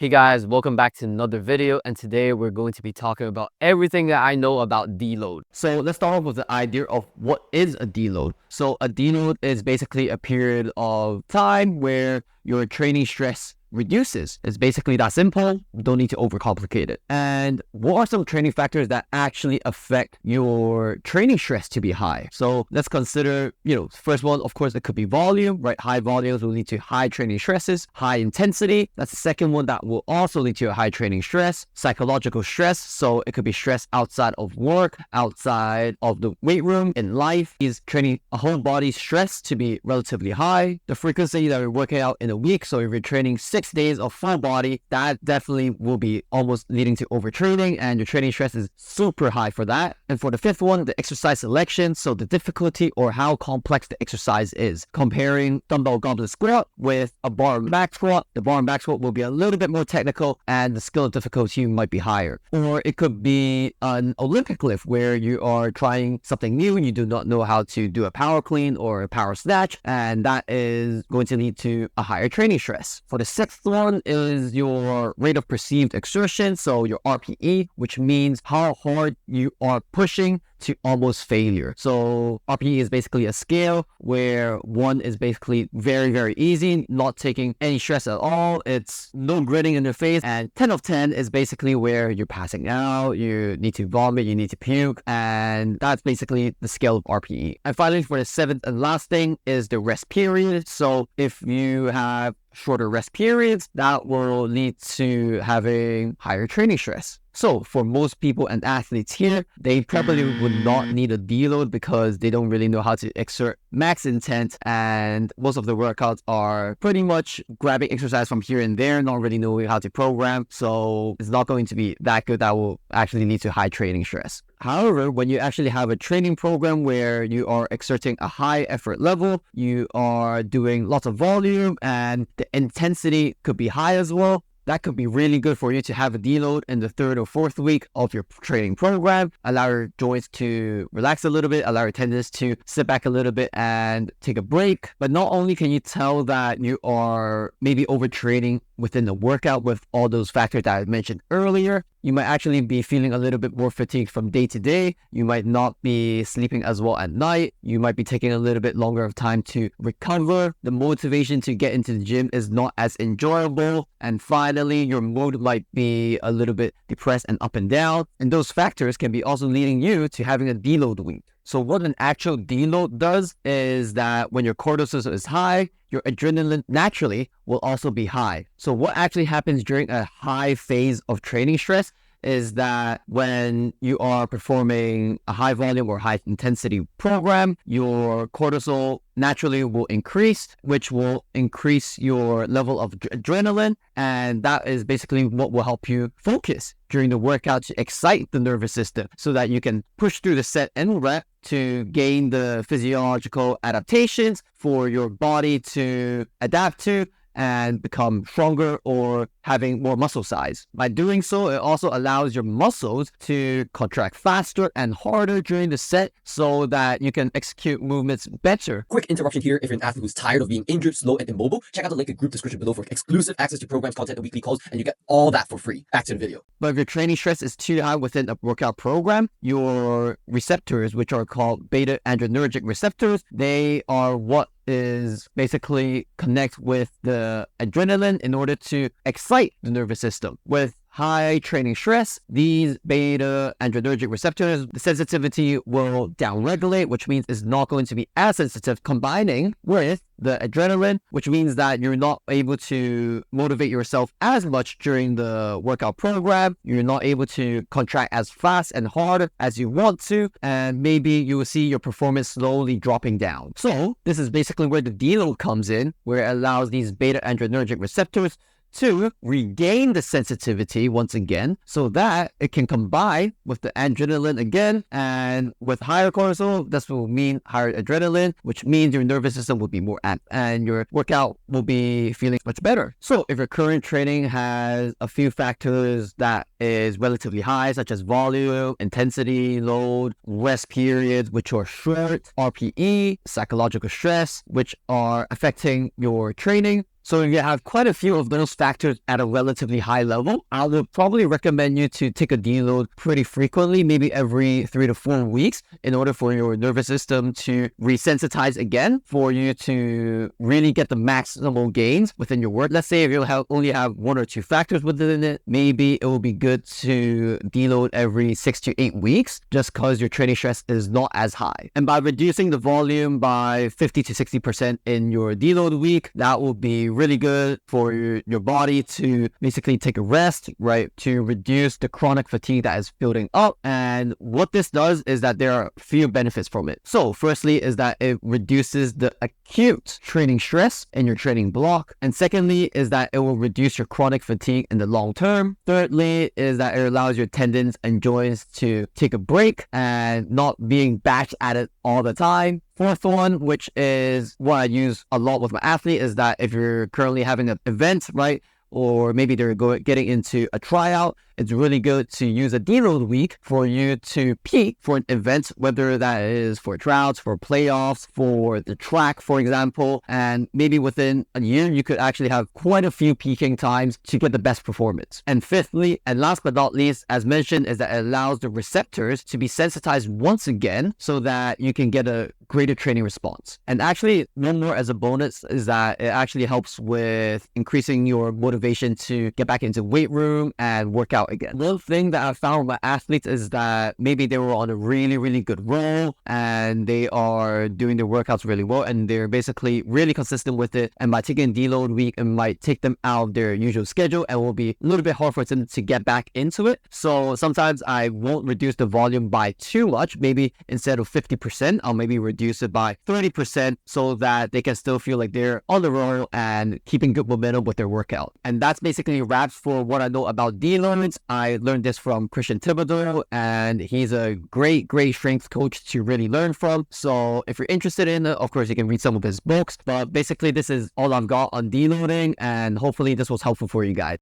Hey guys, welcome back to another video, and today we're going to be talking about everything that I know about deload. So let's start off with the idea of what is a deload. So a deload is basically a period of time where your training stress reduces. It's basically that simple. Don't need to overcomplicate it. And what are some training factors that actually affect your training stress to be high? So let's consider, first one, of course, it could be volume, right? High volumes will lead to high training stresses, high intensity. That's the second one that will also lead to a high training stress. Psychological stress. So it could be stress outside of work, outside of the weight room, in life. Is training a whole body stress to be relatively high. The frequency that you're working out in a week. So if you're training 6 days of full body, that definitely will be almost leading to overtraining, and your training stress is super high for that. And for the fifth one, the exercise selection. So the difficulty or how complex the exercise is. Comparing dumbbell goblet squat with a bar and back squat, the bar and back squat will be a little bit more technical and the skill of difficulty might be higher. Or it could be an Olympic lift where you are trying something new and you do not know how to do a power clean or a power snatch, and that is going to lead to a higher training stress. For the sixth one is your rate of perceived exertion, so your RPE, which means how hard you are pushing to almost failure. So RPE is basically a scale where 1 is basically very, very easy, not taking any stress at all. It's no gritting in the face. And 10 of 10 is basically where you're passing out, you need to vomit, you need to puke. And that's basically the scale of RPE. And finally, for the seventh and last thing is the rest period. So if you have shorter rest periods, that will lead to having higher training stress. So for most people and athletes here, they probably would not need a deload because they don't really know how to exert max intent, and most of the workouts are pretty much grabbing exercise from here and there, not really knowing how to program. So it's not going to be that good. That will actually lead to high training stress. However, when you actually have a training program where you are exerting a high effort level, you are doing lots of volume and the intensity could be high as well, that could be really good for you to have a deload in the 3rd or 4th week of your training program. Allow your joints to relax a little bit, allow your tendons to sit back a little bit and take a break. But not only can you tell that you are maybe overtraining within the workout with all those factors that I mentioned earlier, you might actually be feeling a little bit more fatigued from day to day. You might not be sleeping as well at night. You might be taking a little bit longer of time to recover. The motivation to get into the gym is not as enjoyable. And finally, your mood might be a little bit depressed and up and down. And those factors can be also leading you to having a deload week. So what an actual deload does is that when your cortisol is high, your adrenaline naturally will also be high. So what actually happens during a high phase of training stress is that when you are performing a high volume or high intensity program, your cortisol naturally will increase, which will increase your level of adrenaline. And that is basically what will help you focus during the workout to excite the nervous system so that you can push through the set and rep to gain the physiological adaptations for your body to adapt to and become stronger or having more muscle size. By doing so, it also allows your muscles to contract faster and harder during the set so that you can execute movements better. Quick interruption here. If you're an athlete who's tired of being injured, slow, and immobile, check out the link in group description below for exclusive access to programs, content, and weekly calls, and you get all that for free. Back to the video. But if your training stress is too high within a workout program, your receptors, which are called beta adrenergic receptors, they are what is basically connect with the adrenaline in order to excite the nervous system. With high training stress, these beta adrenergic receptors, the sensitivity will downregulate, which means it's not going to be as sensitive, combining with the adrenaline, which means that you're not able to motivate yourself as much during the workout program. You're not able to contract as fast and hard as you want to, and maybe you will see your performance slowly dropping down. So this is basically where the deload comes in, where it allows these beta adrenergic receptors to regain the sensitivity once again so that it can combine with the adrenaline again, and with higher cortisol, this will mean higher adrenaline, which means your nervous system will be more active and your workout will be feeling much better. So if your current training has a few factors that is relatively high, such as volume, intensity, load, rest periods, which are short, RPE, psychological stress, which are affecting your training, So if you have quite a few of those factors at a relatively high level, I would probably recommend you to take a deload pretty frequently, maybe every 3 to 4 weeks, in order for your nervous system to resensitize again, for you to really get the maximal gains within your work. Let's say if you only have 1 or 2 factors within it, maybe it will be good to deload every 6 to 8 weeks, just because your training stress is not as high. And by reducing the volume by 50 to 60% in your deload week, that will be really good for your body to basically take a rest, right? To reduce the chronic fatigue that is building up. And what this does is that there are a few benefits from it. So firstly is that it reduces the acute training stress in your training block. And secondly is that it will reduce your chronic fatigue in the long term. Thirdly is that it allows your tendons and joints to take a break and not being bashed at it all the time. Fourth one, which is what I use a lot with my athlete, is that if you're currently having an event, right, or maybe they're getting into a tryout, it's really good to use a deload week for you to peak for an event, whether that is for tryouts, for playoffs, for the track, for example. And maybe within a year, you could actually have quite a few peaking times to get the best performance. And fifthly, and last but not least, as mentioned, is that it allows the receptors to be sensitized once again so that you can get a greater training response. And actually, one more as a bonus is that it actually helps with increasing your motivation to get back into weight room and work out again. One thing that I found with my athletes is that maybe they were on a really, really good roll and they are doing their workouts really well and they're basically really consistent with it. And by taking a deload week, it might take them out of their usual schedule and will be a little bit hard for them to get back into it. So sometimes I won't reduce the volume by too much. Maybe instead of 50%, I'll maybe reduce it by 30% so that they can still feel like they're on the roll and keeping good momentum with their workout. And that's basically wraps for what I know about deloads. I learned this from Christian Thibodeau, and he's a great strength coach to really learn from. So if you're interested in it, of course, you can read some of his books. But basically, this is all I've got on deloading, and hopefully this was helpful for you guys.